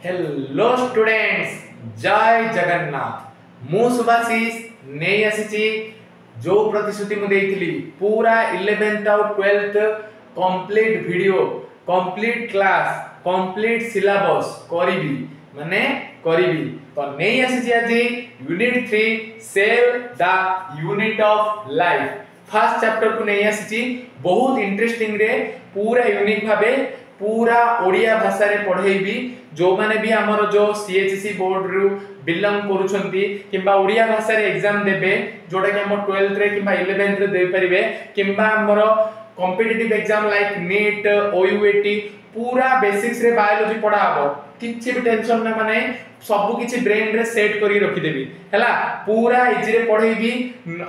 Hello students, जय जगन्नाथ। मु सुभाषिष नहीं आसी जो प्रतिश्रुति मु देइथिली पूरा 11th और 12th complete video, complete class, complete syllabus करिबी माने करिबी तो नहीं आसी आज unit 3 cell the unit of life first chapter को नहीं आसी। बहुत इंटरेस्टिंग रे पूरा यूनिक भाबे पूरा ओडिया भाषा रे पढ़ेबी। जो माने भी हमर जो सीएचसी बोर्ड रु बिलोंग करूछंती किबा ओडिया भाषा रे एग्जाम देबे जोडा कि हम 12th रे किबा 11th रे दे परिबे किबा हमर competitive exam like NEET OUAT पूरा बेसिक्स रे बायोलॉजी पढ़ा हबो। किछि भी टेंशन ना माने सब किछि ब्रेन रे सेट करी रखि देबी हैला। पूरा इजी रे पढ़ेबी।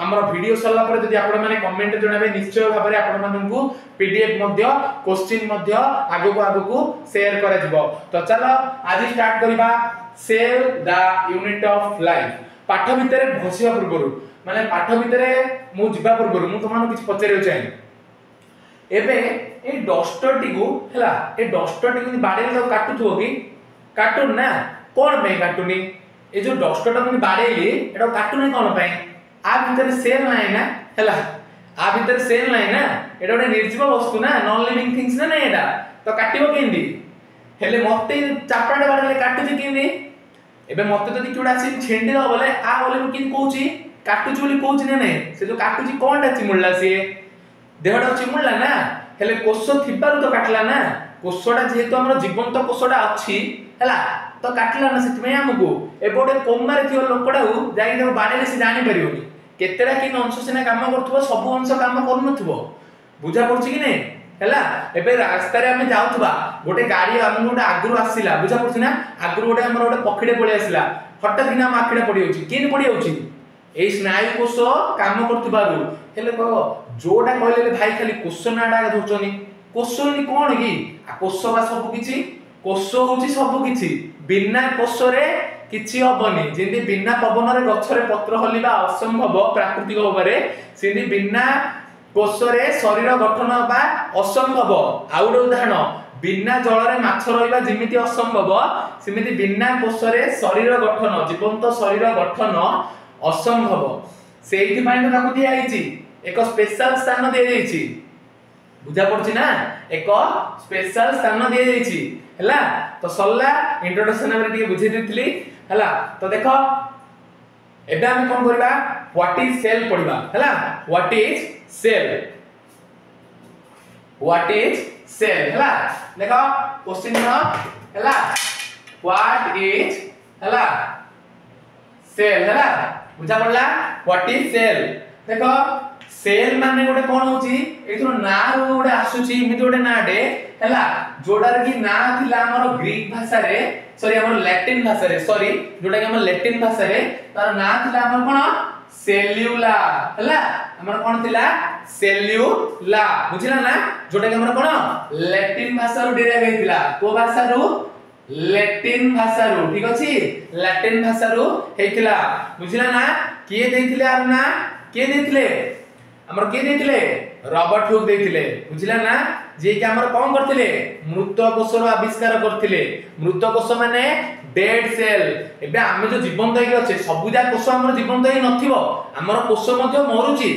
हमर वीडियो सरला पर जदि आपण माने कमेंट जणाबे निश्चय भाबरे आपण माननकु पीडीएफ मध्य क्वेश्चन मध्य आगो को शेयर करा जिवो। तो चलो आज स्टार्ट करिबा save the unit of life. पाठ भितरे घोषिबा पूर्वरु माने पाठ भितरे मु जिबा पूर्वरु मु तमानो किछि पचारियो चाहि। एबे ए डस्टर टिकु हैला ए डस्टर टिकु बाडे तो काटुथो कि काटुन ना कोन पे काटुनी ए जो डस्टर टा मु बाडेली एटा काटुनी कोन पे आ भितरे सेल नाही ना हैला आ भितरे सेल नाही ना एटा ओडे निर्जीव वस्तु ना नॉन लिविंग थिंग्स ना नै एटा तो काटिबो केंदी हेले मते चापड़ाटे बाडले काटुची केंदी। एबे मते जदी किउडा आसी छेंडी दो बोले आ बोले मु किन कहूची काटुची बोली कहूची ना नै से जो काटुची कोनटा चिमुळला से देहडा चिमुळला ना हेले कोष थिबारु तो काटला ना कोषडा जेहेतु हमर जीवंत कोषडा अछि हैला तो काटला ना सेतमे हमकु एबोडे कोमारे थियो लोकडाउ जाई दे बाडेले से जानि परियोनी केतेरा कि अंश सिना काम करथबो सब अंश काम करनथबो बुझा पड़छि कि नै हैला। एबे रास्ता रे हमें जाउथबा गोटे गाड़ी हमन गोटे आगुरु आसीला बुझा पड़छि ना आगुरु गोटे हमर गोटे पखिडे पळे आसीला हठात किना माखिडे पड़ी होछि किन पड़ी होछि ए स्नायु कोष काम करथबारु हेले को जोडा कहले भाई खाली कोष नाडा धोचनी कोष नि कोन कि कोष बा सब किछि कोष होछि सब किछि बिना कोष रे किछि हबनी जेंति बिना पवन रे गछ रे पत्र हलिबा असंभव प्राकृतिक भाबरे सेंति बिना कोष रे शरीर गठन बा असंभव। आउड उदाहरण बिना जल रे माछ रहिबा जेमिति असंभव सेमिति बिना कोष रे शरीर गठन जीवंत शरीर गठन असंभव। सेइथि माइ तो ताकु दिया आइछि एक स्पेशल स्थान दिया जाइछि बुझा पड़छि ना एक स्पेशल स्थान दिया जाइछि हैला। तो सल्ला इंट्रोडक्शन में ଟିକେ बुझे देथिली हैला। तो देखो एबे हम कोन करबा व्हाट इज सेल पढिबा हैला। What is cell what is cell हैला। देखो क्वेश्चन न हैला व्हाट इज हैला सेल हैला बुझा पड़ला व्हाट इज सेल। देखो सेल माने गोटे कोन होची एथरो ना रो गोटे आसुची इमिति गोटे नाडे हैला जोडा रे कि ना थिला हमर ग्रीक भाषा रे सॉरी हमर लैटिन भाषा रे सॉरी जोडा कि हमर लैटिन भाषा रे तार ना थिला हमर कोन सेल्युला हैला हमर कोन थिला सेल्युला बुझिला ना जोडा कि हमर कोन लैटिन भाषा रो डेराइव हेतिला को भाषा रो लैटिन भाषा रो ठीक अछि लैटिन भाषा रो हेतिला बुझिला ना के देथिले आर ना के देथिले हमर के देथिले रॉबर्ट हुक देथिले बुझिला ना जे कि हमर कोन करथिले मृत कोष रो आविष्कार करथिले। मृत कोष माने डेड सेल। एबे हम जो जीवंत होई अछि सबुजा कोष हमर जीवंत होई नथिबो हमर कोष मध्ये मरुची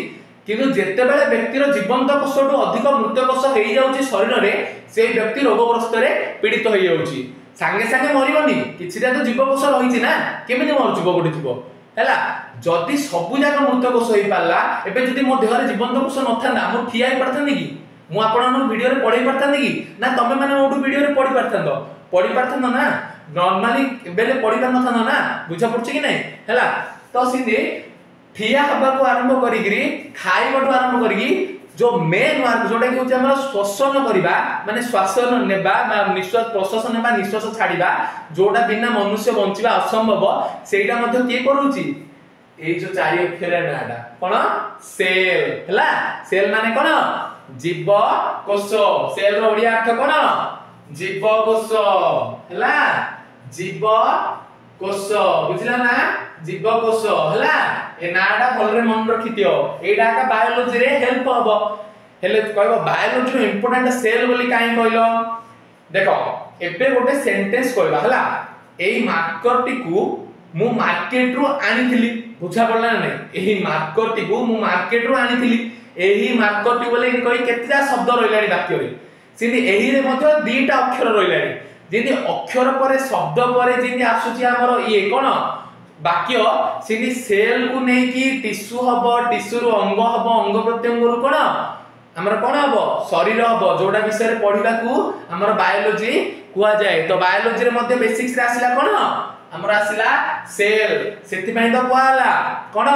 किंतु जेते बेले व्यक्तिर जीवंत कोषटु अधिक मृत कोष हेई जाउची शरीर रे से व्यक्ति रोगग्रस्त रे पीड़ित होई जाउची संगे संगे मरिबनी किछिटा तो जीव कोष रहिछि ना केमिति मरजुबो गोटे जीव हैला। जदि सबु जाक मृत कोष होई पाला एबे जदि मो देहरे जीवंत कोष नथांदा मो ठिया ही पड़थांदी कि मु आपन वीडियो रे पढै पड़थांदी कि ना तमे माने ओडू वीडियो रे पढि पड़थांदो ना नॉर्मली बेले पढि नथांदो ना बुझा पड़छि कि नै हैला। तो सिंधे ठिया हबा को आरंभ करिगिरी खाइबटु आरंभ करिगी जो मेन वर्क जोटा कि होचे हमर श्वसन करिबा माने श्वास नेबा निश्वास प्रश्वास नेबा निश्वास छाडिबा जोटा बिना मनुष्य बंचिबा असंभव सेटा मध्ये के करूची ए जो चारि अक्षर नाडा कोन सेल हैला। सेल माने कोन जीव कोष सेल रो ओडिया अर्थ कोन जीव कोष हैला जीव कोष बुझिला ना जीव कोष हैला। ए नाडा भलरे मन रखितियो एडा का बायोलॉजी रे हेल्प हबो हेले कहबो बायोलॉजी रो इंपोर्टेंट सेल बोली काई कहलो देखो एबे गोटे सेंटेंस कहबा हला एई मार्कर टी को मु मार्केट रो आनिथिली बुझा पड़ला नै एही मार्कर टी को मु मार्केट रो आनिथिली एही मार्कर टी बोले कहि केतरा शब्द रहिलानी वाक्य रे सिंधी एही रे मध्य दीटा अक्षर रहिलानी जेंति अक्षर परे शब्द परे जेंति आसुची हमर ये कोन वाक्य सिंधी सेल को नै कि टिश्यू हबो टिश्यू रो अंग हबो अंग प्रत्यंग रो कोन हमर कोन हबो शरीर हबो जोडा विषय रे पढिबा को हमर बायोलॉजी कुआ जाय तो बायोलॉजी रे मध्य बेसिक्स रे आसिला कोन हमर आसिला सेल सेति पई तो कुआला कोन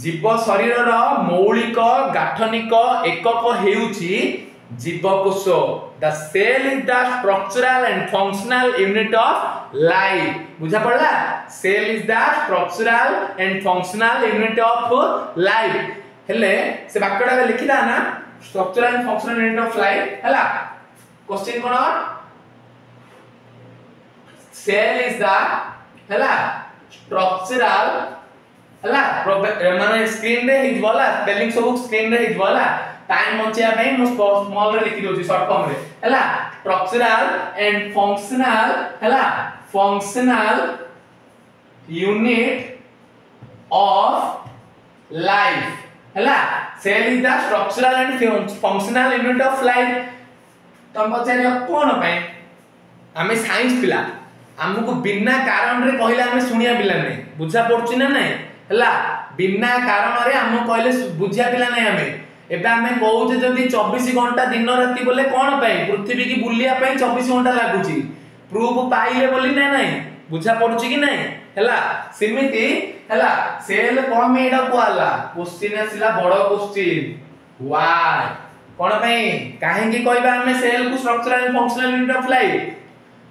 जीव शरीर रो मौलिक गाठनिक एकक हेउची जीवकोश the cell is the structural and functional unit of life बुझा पड़ला cell is the structural and functional unit of life हेले से वाक्यटा लिखिला ना structural and functional unit of life हला क्वेश्चन कोन सेल इज द हला स्ट्रक्चरल हला माने स्क्रीन रे हिज वाला स्पेलिंग सब स्क्रीन रे हिज वाला टाइम बचिया पई मु स्मॉल रे लिखि दोची शॉर्ट फॉर्म रे हला स्ट्रक्चरल एंड फंक्शनल हला फंक्शनल यूनिट ऑफ लाइफ हला cell is the structural and functional unit of life तम पचारे कोन पई हमें साइंस पिला हमको बिना कारण रे कहले हमें सुनिया पिला नै बुझा पड़छि ना नै हला बिना कारण रे हम कहले बुझिया पिला नै हमें एबे हमें कहू जे जदी 24 घंटा दिन राति बोले कोन पई पृथ्वी की बुलिया पई 24 घंटा लागुची प्रूफ पाइले बोली नै नै बुझा पड़छि कि नै हला सिमिति हला सेल कोन में एडा कोआला क्वेश्चन आसिला बड़ क्वेश्चन व्हाई कोन पई काहे की कहबा हमें सेल को structural and functional unit of life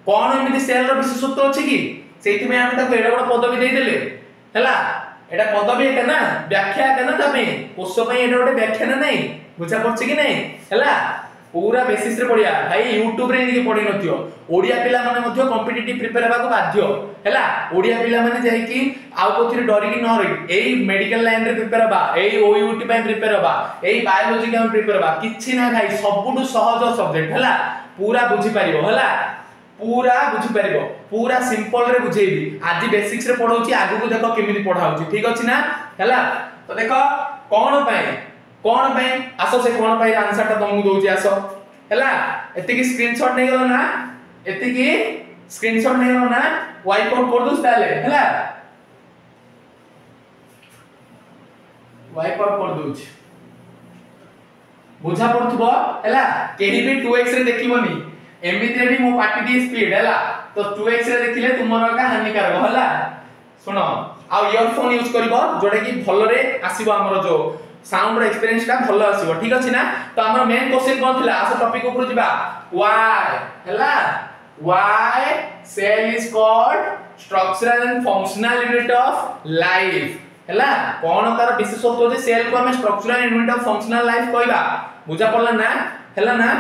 कोन एमिति सेल रो विशेषत्व अछि की सेति में हम ताको एडा बड़ पदवी देई देले हला एटा पदवी है ना व्याख्या है ना तमे कोश पई एटा गोटे व्याख्या ना नहीं बुझा पड़छ कि नहीं हला पूरा बेसिस रे पढिया भाई YouTube रे नहीं पढि नथियो ओडिया पिला माने मध्य कॉम्पिटिटिव प्रिपेयर हेबा को बाध्य हला ओडिया पिला माने जाय कि आउ कोथि डरी कि न रही एई मेडिकल लाइन रे प्रिपेयर हेबा एई ओयूटी पई प्रिपेयर हेबा एई बायोलॉजी के प्रिपेयर हेबा किछि ना भाई सबुटु सहज सब्जेक्ट हला पूरा बुझी पारिबो हला पूरा बुझी पारिबो पूरा सिंपल रे बुझेबी आज बेसिक्स रे पढौची आगु को देखो केमिति पढाउची ठीक अछि ना हला तो देखो कोन पई आसो से कोन पई आंसर ता तुमको दोची आसो हला एति की स्क्रीनशॉट नै गलो ना एति की स्क्रीनशॉट नै गलो ना वाइप आउट कर दोस ताले हला वाइप आउट कर दोची बुझा पड़थबो हला केही भी 2x रे देखिबोनी एमिति भी मो पार्टी डी स्पीड हला तो 2x रे देखिले तुमरो का हानिकारक हला सुनो आ इयरफोन यूज करबो जोडे की भलो रे आसीबो हमरो जो साउंड रो एक्सपीरियंस का भलो आसीबो ठीक अछि ना तो हमरो मेन क्वेश्चन कोन थिला आसो टॉपिक ऊपर जिबा व्हाई हला why cell is called structural and functional unit of life हला कोन तार विशेषत्व जे सेल को हम structural unit of functional life कहबा बुझा पड़ला ना हला ना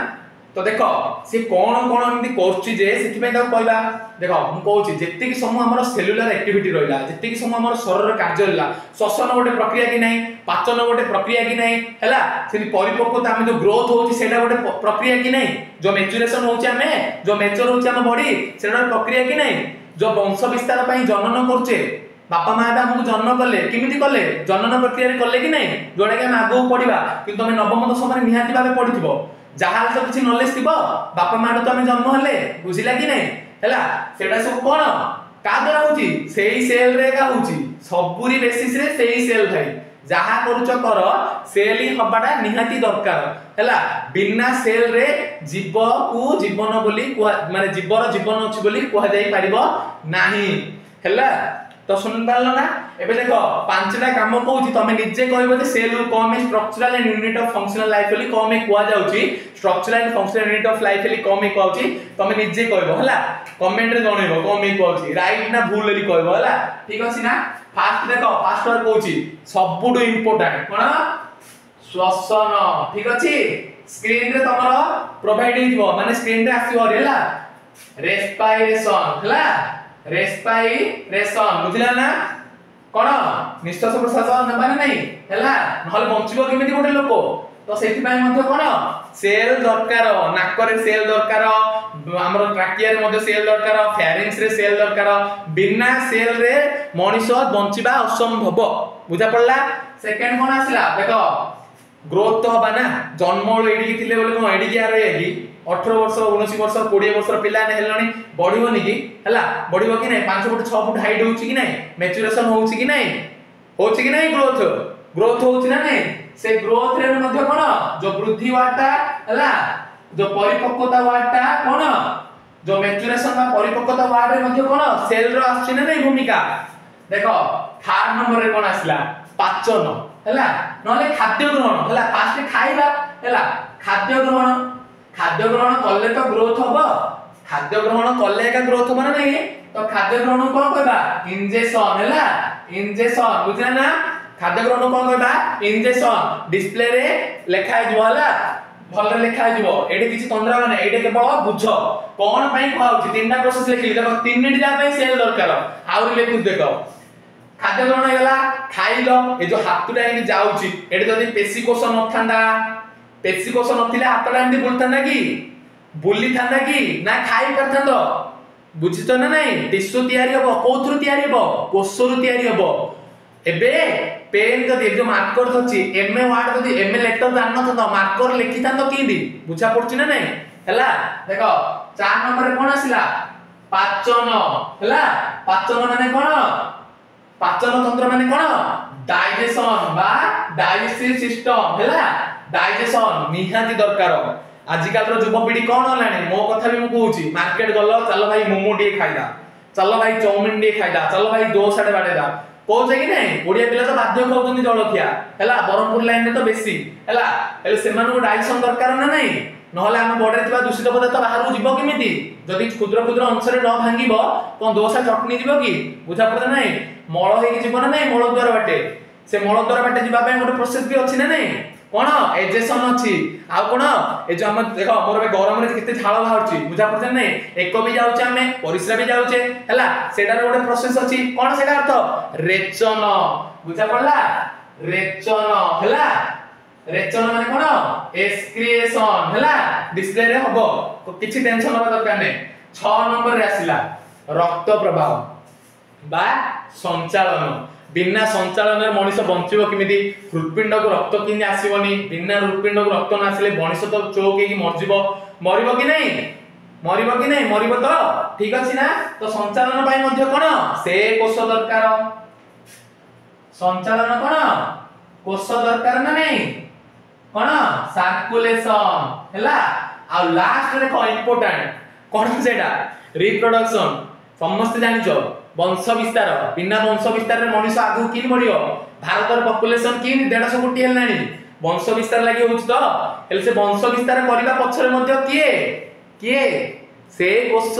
तो देखो से कोन कोन एमती करछि जे सेति पे ताको कहबा देखो हम कहउछि जेति कि समय हमर सेलुलर एक्टिविटी रहिला जेति कि समय हमर शरीर कार्य रहिला श्वसन गोटे प्रक्रिया कि नै पाचन गोटे प्रक्रिया कि नै हला से परिपक्वता हम जो ग्रोथ होछि सेटा गोटे प्रक्रिया कि नै जो मैच्योरेशन होछि हमें जो मैच्योर होछि हम बॉडी सेटा प्रक्रिया कि नै जो वंश विस्तार पई जनन करछे बापा मां बा हमहु जन्म करले किमिति करले जनन प्रक्रिया रे करले कि नै जोडा के हम आगो पढिबा कि तुमे नवम दशम रे निहाती भाबे पढिथिबो जहाल तो किछि नॉलेज थिबो बापा मां तो हम जन्म हले बुझिला कि नै हला सेटा सब कोन का द्वारा होची सेही सेल रे का होची सबुरी बेसिस रे सेही सेल भाई जहा करूच कर सेल ही हबाटा निहाती दरकार हला बिना सेल रे जीव को जीवन बोली माने जीवर जीवन अछि बोली कहै जाई परिबो नाही हला तो सुन पारलो ना एबे देखो पांचटा काम कहूची तमे निजे कहबो जे सेल को में structural and unit of functional life बोली को में कुआ जाउची structural and functional unit of life बोली को में कहूची तमे निजे कहबो हला कमेंट रे जणैबो को में कहूची राइट ना भूल बोली कहबो हला ठीक अछि ना फास्ट देखो फास्ट वर्ड कहूची सबुटु इंपोर्टेंट कोन श्वसन ठीक अछि स्क्रीन रे तमरो प्रोवाइड हिजबो माने स्क्रीन रे आसीबो हला रेस्पिरेशन हला रेस्पिरेशन बुझिला ना कोन निश्वास प्रश्वास नबा नै हला नहले बंचिबो केमिति गोटे लोक तो सेठी पई मध्ये कोन सेल दरकार नाकरे सेल दरकार हमर ट्राकिया रे मध्ये सेल दरकार फेरिंग्स रे सेल दरकार बिना सेल रे मनुष्य बंचिबा असंभव बुझा पड़ला। सेकंड कोन आसिला देखो ग्रोथ तो हबा ना जन्म एडी थिले बोले कोन एडी क्या रे 18 वर्ष 19 वर्ष 20 वर्ष पिला ने हेलणी बढ़िबोनी की हला बढ़िबो कि नै 5 फुट 6 फुट हाइट होउची कि नै मैच्योरेशन होउची कि नै होउची कि नै ग्रोथ होउची ना नै से ग्रोथ रे मध्ये कोन जो वृद्धि वाटा हला जो परिपक्वता वाटा कोन जो मैच्योरेशन बा परिपक्वता वाट रे मध्ये कोन सेल रो आछि ना नै भूमिका देखो थर्ड नंबर रे कोन आसला पाचन हला नले खाद्य ग्रहण हला फास्ट खाइबा हला खाद्य ग्रहण कले तो ग्रोथ हबो खाद्य ग्रहण कले का ग्रोथ हबो ना नै तो खाद्य ग्रहण कोन कहबा इंजेक्शन हला इंजेक्शन बुझला ना खाद्य ग्रहण कोन कहबा इंजेक्शन डिस्प्ले रे लेखा जु हला भल लेखा जइबो एडी किछि तंद्रा माने एडी केवल बुझ कोन पई कहउछि तीनटा प्रोसेस लिखिली देखो तीनटी जा पई सेल दरकार आउर लेखु देखो खाद्य ग्रहण हेला खाइलो ए जो हातुटा एनी जाउछि एडी जदी पेशी कोष नथांदा पेशी कोष नथिले हातटा एंदी बुलथांदा की बुली थांदा की ना खाइ परथांदो बुझितो ना नै टिश्यू तयारी हबो कोथरु तयारी हबो कोषरु तयारी हबो एबे पेन जदी जो मार्कर थछि एमए वर्ड जदी एमए लेटर जानन त मार्कर लिखि थांदो कीदी बुझा पड़छि ना नै हला देखो 4 नंबर रे कोन आसिला पाचन हला पाचन माने कोन पाचन तंत्र माने कोन डाइजेशन बा डाइजेस्टिव सिस्टम हला डाइजेशन निहाती दरकार आजिकल रो युवपीढ़ी कोन हलानी मो कथा भी मु कहूची मार्केट गलो चलो भाई मोमो डी खाइदा चलो भाई चाउमिन डी खाइदा चलो भाई डोसा डे बाडेदा कहूचे कि नै ओडिया पिला तो बाध्य खाउतनी जलखिया हला बरमपुर लाइन में तो बेसी हला एले सेमानु को डाइजेशन दरकार ना नै नहले हम बॉडी रे दूषित पदार्थ बाहर जीवो केमिति जदि क्षुद्र क्षुद्र अंश रे न भांगीबो कोन डोसा चटनी जीवो की बुझा पड़े नै मळ हेकी जीवो ना नै मळ द्वार बाटे से मळ द्वार बाटे जीवा पय गोटे प्रोसेस भी अछि ना नै कोन एजेशन अछि आ कोन ए जो हम देखो मोर बे गरम रे केते झाळ बाहरची बुझा पड़े नै एको भी जाउचे हमें परिश्रा भी जाउचे हला सेटार गोटे प्रोसेस अछि कोन सेटा अर्थ रेचन बुझा पड़ला रेचन हला रेचन माने कोन एक्सक्रिएशन हला डिस्प्ले रे हबो किछि टेंशन होबा दरकार नै 6 नंबर रे आसिला रक्त प्रवाह बा संचालन बिना संचालन रे मनुष्य बंचिबो किमिति हृदपिंड को रक्त किनि आसीबोनी बिना हृदपिंड को रक्त न आसीले मनुष्य तो चोक की मरिबो कि नै मरिबो तो ठीक अछि ना तो संचालन पई मध्ये कोन से कोष दरकार संचालन कोन कोष दरकार ना नै कोन सर्कुलेशन हला आ लास्ट रे को इंपोर्टेंट कोन सेटा रिप्रोडक्शन समस्त जानिचो वंश विस्तार बिना वंश विस्तार रे मनुष्य आगु किन बढ़ियो भारत र पॉपुलेशन किन 150 कोटी हेलानी वंश विस्तार लागि होछ तो एल से वंश विस्तार करिबा पछरे मध्ये किए से कोष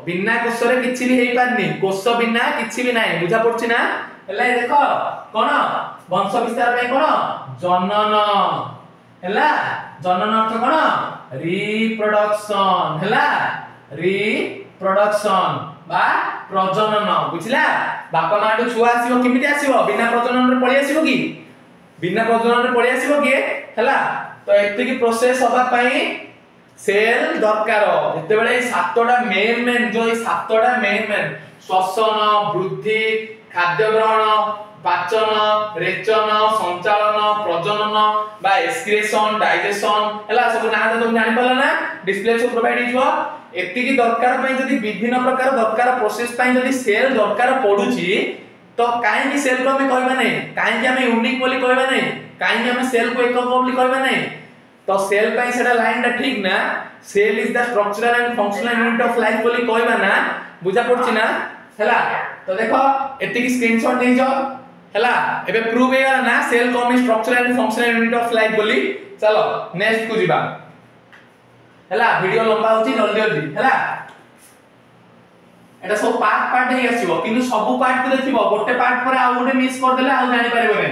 बिना कोष रे किछि भी हेई पारनी कोष बिना किछि भी नाही बुझा पड़छि ना हेला देखो कोन वंश विस्तार पय कोन जनन हेला जनन अर्थ कोन रिप्रोडक्शन हेला रिप्रोडक्शन बा प्रजनन बुझिला बापा माडू छुआ आसीबो किमिति आसीबो बिना प्रजनन रे पळी आसीबो की बिना प्रजनन रे पळी आसीबो की हला तो एते की प्रोसेस होबा पई सेल दरकार जते बेले सातटा मेन जो ई सातटा मेन श्वसन वृद्धि खाद्य ग्रहण पाचन रेचन संचालन प्रजनन बा एक्सक्रिएशन डाइजेशन हला सब ना तुम जानि पला ना डिस्प्ले से प्रोवाइड हिजो एतिकी दरकार पई जदी विभिन्न प्रकार दरकार प्रोसेस पई जदी सेल दरकार पडुची तो काहे की सेल को हमें कहबा नै काहे की हमें यूनिक बोली कहबा नै काहे की हमें सेल को एकक बोली कहबा नै तो सेल पई सेटा लाइन दा ठीक ना cell is the structural and functional unit of life बोली कहबा ना बुझा पड़छि ना हला तो देखो एतिकी स्क्रीनशॉट नै जो हला एबे प्रूव हे गला ना सेल को हमें structural and functional unit of life बोली चलो नेक्स्ट को जिबा हला वीडियो लंबा होची जल्दी जल्दी हला एटा सब पार्ट हे आसीबो किनु सब पार्ट को देखिबो गोटे पार्ट पर आ गोटे मिस कर देले आ जानि पारिबो नै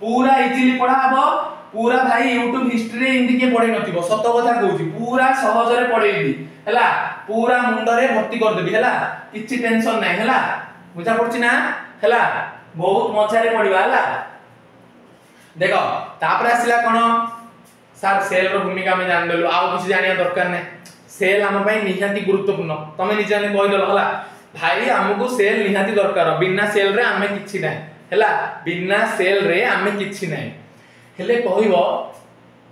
पूरा इजीली पढा हबो पूरा भाई YouTube हिस्ट्री हिंदी के पढे नथिबो सत कथा कहूची पूरा सहज रे पढेइबी हला पूरा मुंड रे भर्ती कर देबी हला किछि टेंशन नै हला बुझा पड़छि ना हला बहुत मजा रे पढिबा हला देखो तापर आसिला कोन सर सेल रो भूमिका आम जानिदेलु आउ किसी जानिया दरकार नहीं सेल आम निहाती गुरुत्वपूर्ण तुम निजे कहीदेल है भाई आमको सेल निहाती दरकार बिना सेल रे आम कि ना है बिना सेल रे आम कि ना हेले कहब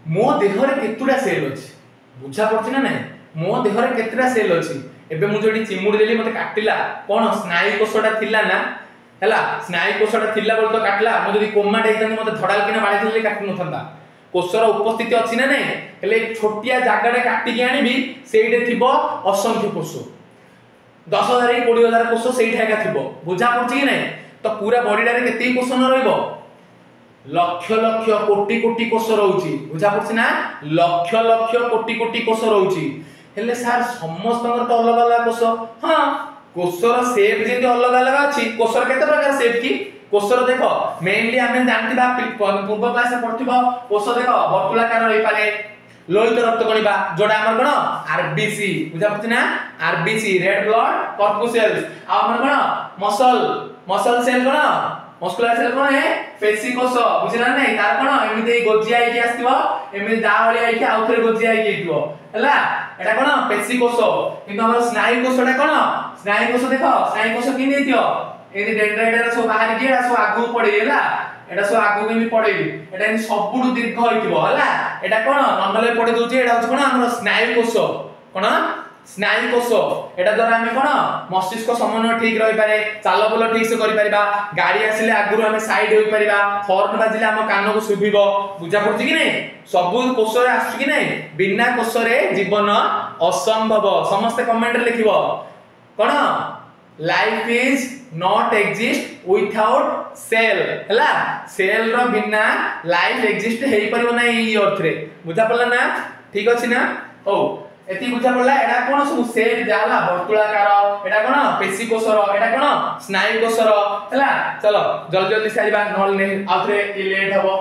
मो देहरे केतुटा सेल अच्छी बुझा पड़ी ना ना मो देहरे केतुटा सेल अच्छी एबे मु जोडी चिमुडी देली मते काटिला कोन स्नायु कोषटा थिला ना हैला स्नायु कोषटा थिला बोल तो काटला मु जदी कोमा डाइतनी मते धड़ाल किना बाडी थिले काटि नथंदा कोषर उपस्थिति अछि ना नै हेले छोटिया जागाडे काटि के आनिबी सेइडे थिबो असंख्य कोष 10,000 20,000 कोष सेइठा का थिबो बुझा पड़छि कि नै तो पूरा बॉडी डारे केते कोष न रहइबो लक्ष लक्ष कोटि कोटि कोष रहउछि बुझा पड़छि ना लक्ष लक्ष कोटि कोटि कोष रहउछि हेले सर समस्त तो अलग अलग कोष हाँ कोषर शेप जेते अलग अलग अछि कोषर केते प्रकार शेप की कोषर देखो मेनली हमें जानथिबा पूर्व क्लास पढ़थिबो कोष देखो वर्तुलाकार रहि पारे लोहित रक्त कणिका जोडा हमर कोन आरबीसी बुझा पछ ना आरबीसी रेड ब्लड कॉर्पुसेल्स आ हमर कोन मसल सेल कोन मस्कुलर सेल कोन है पेशी कोष बुझिला नै तार कोन एमिते गोजिया आइके आस्थिबो एमिते दावली आइके आउथरे गोजिया आइके हितबो हला एटा कोन पेशी कोष किंतु हमर स्नायु कोषटा कोन स्नायु कोष देखो स्नायु कोष कि नै दियो एदि डेंड्राइट सो बाहर गिया सो आगु पड़े हला एटा सो आगु केमि पड़े एटा इन सबुडु दीर्घ होइतिबो हला एटा कोन नंबरले पड़े दोछि एटा होछ कोन हमर स्नायु कोष कोन स्नायु कोष एटा द्वारा हमें कोन मस्तिष्क समन्वय ठीक रहि पारे चाल बोल ठीक से करि परिबा गाड़ी आसिले आगुरु हमें साइड होई परिबा हॉर्न बाजिले हम कान को सुबिबो बुझा पड़छि कि नै सब कोष रे आसु कि नै बिना कोष रे जीवन असंभव समस्त कमेंट रे लिखिबो कोन life is not exist without cell हला सेल रो बिना लाइफ एग्जिस्ट हेई परिबो नै ई अर्थ रे बुझा पड़ला ना ठीक अछि ना ओ एति बुझा पड़ला एडा कोन सब सेट जाला वर्तुलाकार एडा कोन पेशी कोषर एडा कोन स्नायु कोषर हला चलो जल्दी जल्दी सारिबा नहल ने आउथरे ई लेट हबो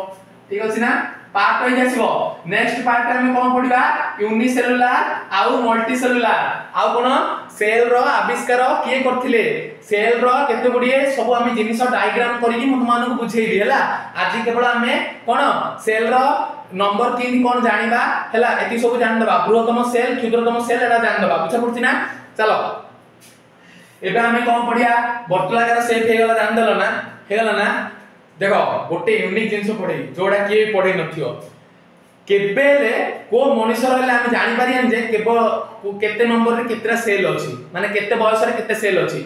ठीक अछि ना पार्ट होई जासिबो नेक्स्ट पार्ट में कोन पडिबा यूनिसेलुलर आउ मल्टीसेलुलर आउ कोन सेल रो आविष्कार किए करथिले सेल रो केते गुडिए सब हम जिनिस डायग्राम करिकि म तुमानकु बुझेइबी हला आज केवल हमें कोन सेल रो नंबर 3 कोन जानिबा हला एति सब जान दबा बृहत्तम सेल क्षुद्रतम सेल एटा जान दबा बुझा पड़छि ना चलो एबे हमें कोन पडिया वर्तुलाकार शेप हे गला जान देलो ना हे गला ना देखो गोटे यूनिक जिंस पढे जोडा के पढे नथियो केबेले को मनुष्य रहले हम जानि पारियन जे केबल केते नंबर रे केतरा सेल अछि माने केते बयस रे केते सेल अछि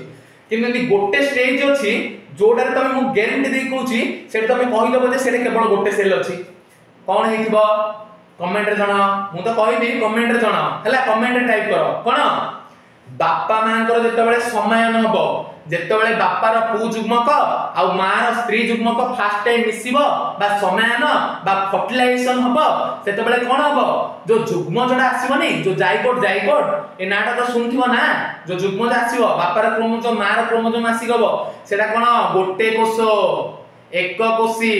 किंतु यदि गोटे स्टेज अछि जोडा रे तमे मु गारंटी देई कहूची सेट तमे कहि दबो जे सेट केवल गोटे सेल अछि कोन हेतिबो कमेंट रे जणा मु तो कहबी कमेंट रे जणा हला कमेंट रे टाइप करो कोन बापा मांकर जेतेबेले समायन हबो जेतेबेले बापार पु जुग्मक आ मार स्त्री जुग्मक फास्ट टाइम मिसिबो बा समायन बा फर्टिलाइजेशन हबो सेतेबेले कोन हबो जो जुग्म जोडा आसीबो नै जो जाइगोट ए नाटा तो सुनथिबो ना जो जुग्म जो आसीबो बापार क्रोमोजोम मार क्रोमोजोम आसीगबो सेटा कोन गोटे कोष एक कोषी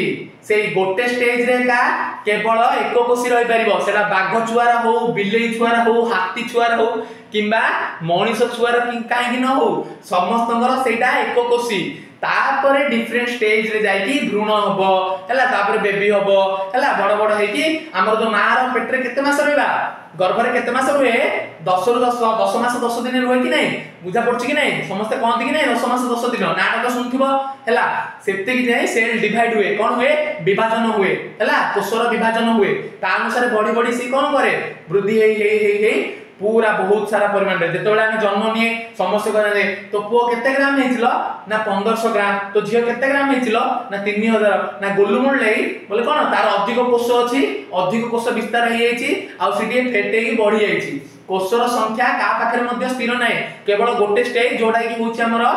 से गोटे स्टेज रे का केवल एक कोषी रहि परिबो सेटा बाघ छुआरा हो बिलेई छुआरा हो हाथी छुआरा हो किंबा मनीष छुआरा काहे न हो समस्तंगर सेटा एक कोषी तापरे डिफरेंट स्टेज रे जाई कि भ्रूण हबो हला तापरे बेबी हबो हला बड़ बड़ हे कि हमर जो मार पेट रे केते मास रहबा गर्भ रे केते मास रहे 10 रु 10 मास 10 दिन रहे कि नै बुझा पड़छि कि नै समस्त कहंती कि नै 10 मास 10 दिन नाटक तो सुनथिबो हला सेते कि जाय सेल डिवाइड हुए कोन हुए विभाजन हुए हला कोषर विभाजन हुए ता अनुसार बड़ी बड़ी सी कोन करे वृद्धि हे पूरा बहुत सारा परिमाण रे जेतेबेला हम जन्म निये समस्त करे तो पो केते ग्राम हेतिलो ना 1500 ग्राम तो झियो केते ग्राम हेतिलो ना 3000 ना गोलुमुल लेई बोले कोन तार अधिक कोष अछि अधिक कोष विस्तार हे जायछि आ सिडी फेटे की बढ़ी जायछि कोषर संख्या का पाखरे मध्ये स्थिर नै केवल गोटे स्टेज जोडा की होछि हमर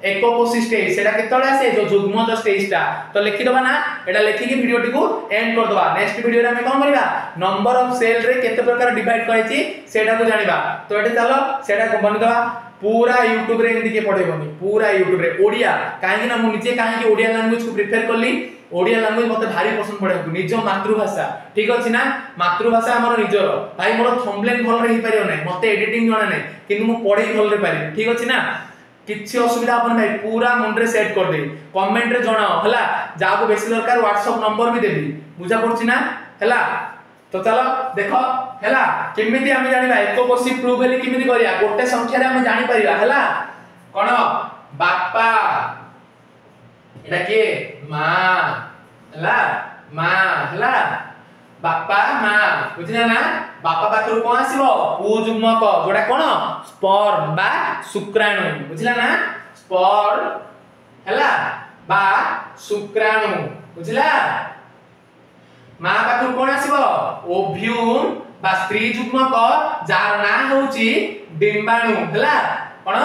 एक कोषी स्टेज सेटा केतले आसे जो जुग्मज स्टेजटा तो लिखि दबा ना एटा लिखि के वीडियो टिको एंड कर दबा नेक्स्ट वीडियो रे हम कोन करबा नंबर ऑफ सेल रे केते प्रकार डिवाइड करैछि सेटा को जानिबा तो एटा चलो सेटा को बनि दबा पूरा YouTube रे एंदी के पढेबनी पूरा YouTube रे ओडिया काहे ना मु निजे काहे कि ओडिया लैंग्वेज को प्रिफर करली ओडिया लैंग्वेज मते भारी पसंद पड़े निज मातृभाषा ठीक अछि ना मातृभाषा हमर निजर भाई मोर थंबनेल भल रे ही पारियो नै मते एडिटिंग जणा नै किंतु मु पढै भल रे पारि ठीक अछि ना किछि असुविधा अपन भाई पूरा मन रे सेट कर दे कमेंट रे जणाओ हला जाको बेसी दरकार WhatsApp नंबर भी देबी बुझा पड़छि ना हला तो चलो देख हैला केमिति हम जानिबा एकोकोशी प्रूव हेली केमिति करिया गोटे संख्या रे हम जानि परिबा हैला कोन बापा एटा के मां हैला मां हैला बापा मां बुझिना ना बापा पाखरु कोन आसीबो उ जुग्म क जोडा कोन स्पर्म बा शुक्राणु बुझिला ना स्पर्म हैला बा शुक्राणु बुझिला मां पाखरु कोन आसीबो ओव्यूम बा स्त्री जुग्म क जार ना होची डिंबाणु हैला कोन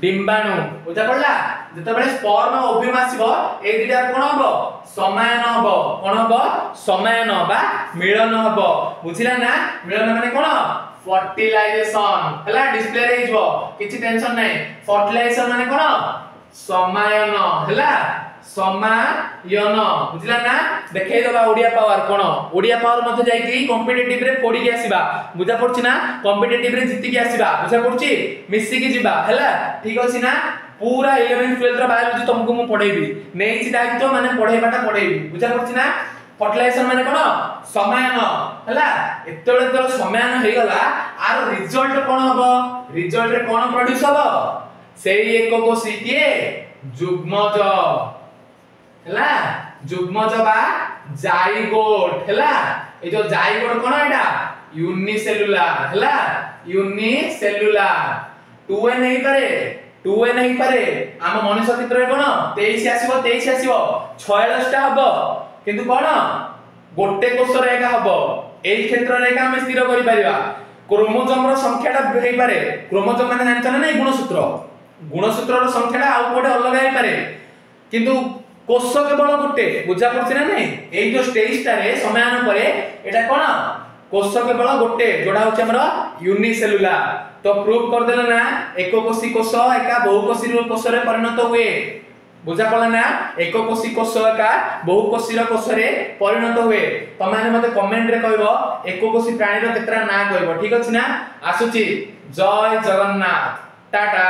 डिंबाणु बुझा पड़ला जते बेले स्पर्म ओव्यूम आसीबो ए दिटा कोन हबो समायन हबो कोन हबो समायन बा मिलन हबो बुझिला ना मिलन माने कोन फर्टिलाइजेशन हैला डिस्प्ले रे हिजबो किछि टेंशन नै फर्टिलाइजेशन माने कोन समायन हैला समायन बुझिला ना देखै दबा ओडिया पावर कोन ओडिया पावर मध्ये जाई कि कॉम्पिटिटिव रे पड़ी के आसीबा बुझा पड़छि ना कॉम्पिटिटिव रे जित्ति के आसीबा बुझा पड़छि मिसी के जिबा हैला ठीक अछि ना पूरा 11th 12th रा बायोलॉजी तुमको मु पढेबी नेछि दायित्व माने पढेबाटा पढेबी बुझा पड़छि ना फर्टिलाइजेशन माने कोन समायन हैला एतबेले तो समायन हे गला आर रिजल्ट कोन हबो रिजल्ट रे कोन प्रोड्यूस हबो सेही एकोकोशी के जुग्मज हैला जुग्मज बा जाइगोट हैला ए जो जाइगोट कोन एटा यूनिसेलुलर हैला यूनिसेलुलर 2n नहीं पारे 2n नहीं पारे आम मनुष्य क्षेत्र रे कोन 23 आसीबो 46 टा हबो किंतु कोन गोटे कोष रे एका हबो एई क्षेत्र रे एका हम स्थिर करि परिबा क्रोमोसोम रो संख्याटा हेई पारे क्रोमोसोम माने जानछ ना नै गुणसूत्र रो संख्याटा आउ कोडे अलग हेई पारे किंतु कोष केवल गोटे बुझा पड़छ ना नै एई जो स्टेज रे समायन करे एटा कोन कोष केवल गोटे जोडा होछ हमर यूनिसेलुलर तो प्रूव कर देले ना एकोकोशी कोष एका बहुकोशी कोष रे परिणत हुए बुझा पड़ला ना एकोकोशी कोष एका बहुकोशी कोष रे परिणत हुए त माने मते कमेंट रे कहबो एकोकोशी प्राणी रो केतरा ना कहबो ठीक अछि ना आसुची जय जगन्नाथ टाटा।